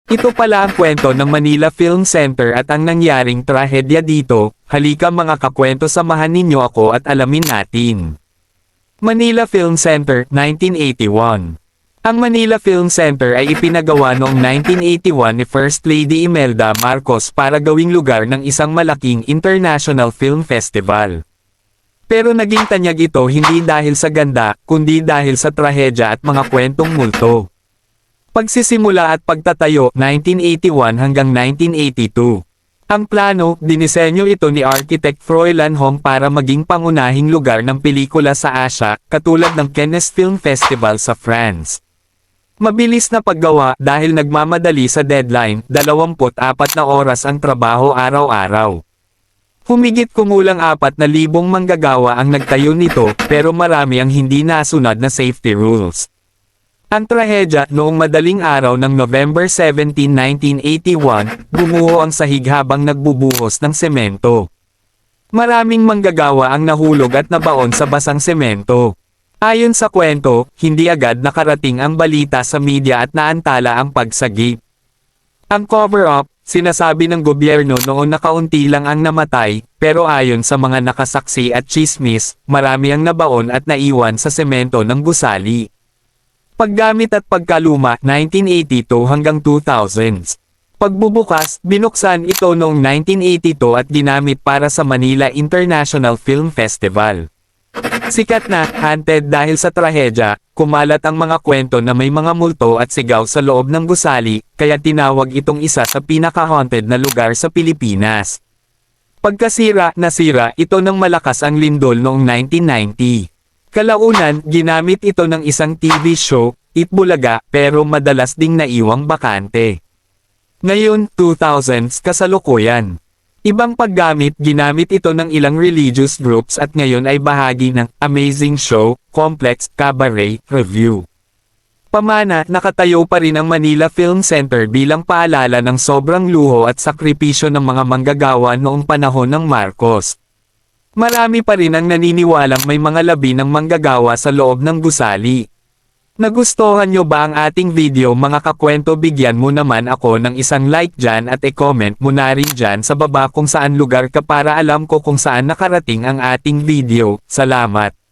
Ito pala ang kwento ng Manila Film Center at ang nangyaring trahedya dito. Halika mga kakwento, samahan ninyo ako at alamin natin. Manila Film Center, 1981. Ang Manila Film Center ay ipinagawa noong 1981 ni First Lady Imelda Marcos para gawing lugar ng isang malaking international film festival. Pero naging tanyag ito hindi dahil sa ganda, kundi dahil sa trahedya at mga kwentong multo. Pagsisimula at pagtatayo, 1981 hanggang 1982. Ang plano, dinisenyo ito ni Architect Froilan Hong para maging pangunahing lugar ng pelikula sa Asia, katulad ng Cannes Film Festival sa France. Mabilis na paggawa dahil nagmamadali sa deadline, 24 na oras ang trabaho araw-araw. Humigit kumulang 4,000 manggagawa ang nagtayo nito, pero marami ang hindi nasunod na safety rules. Ang trahedya, noong madaling araw ng November 17, 1981, bumuho ang sahig habang nagbubuhos ng semento. Maraming manggagawa ang nahulog at nabaon sa basang semento. Ayon sa kwento, hindi agad nakarating ang balita sa media at naantala ang pagsagip. Ang cover-up, sinasabi ng gobyerno noon na kaunti lang ang namatay, pero ayon sa mga nakasaksi at chismis, marami ang nabaon at naiwan sa semento ng gusali. Paggamit at pagkaluma, 1982 hanggang 2000s. Pagbubukas, binuksan ito noong 1982 at ginamit para sa Manila International Film Festival. Sikat na, haunted dahil sa trahedya, kumalat ang mga kwento na may mga multo at sigaw sa loob ng gusali, kaya tinawag itong isa sa pinaka-haunted na lugar sa Pilipinas. Pagkasira, nasira ito ng malakas ang lindol noong 1990. Kalaunan, ginamit ito ng isang TV show, Itbulaga, pero madalas ding naiwang bakante. Ngayon, 2000s, kasalukuyan. Ibang paggamit, ginamit ito ng ilang religious groups at ngayon ay bahagi ng Amazing Show, Complex, Cabaret, Review. Pamana, nakatayo pa rin ang Manila Film Center bilang paalala ng sobrang luho at sakripisyo ng mga manggagawa noong panahon ng Marcos. Marami pa rin ang naniniwalang may mga labi ng manggagawa sa loob ng gusali. Nagustuhan nyo ba ang ating video mga kakwento? Bigyan mo naman ako ng isang like dyan at e-comment mo na rin dyan sa baba kung saan lugar ka para alam ko kung saan nakarating ang ating video. Salamat!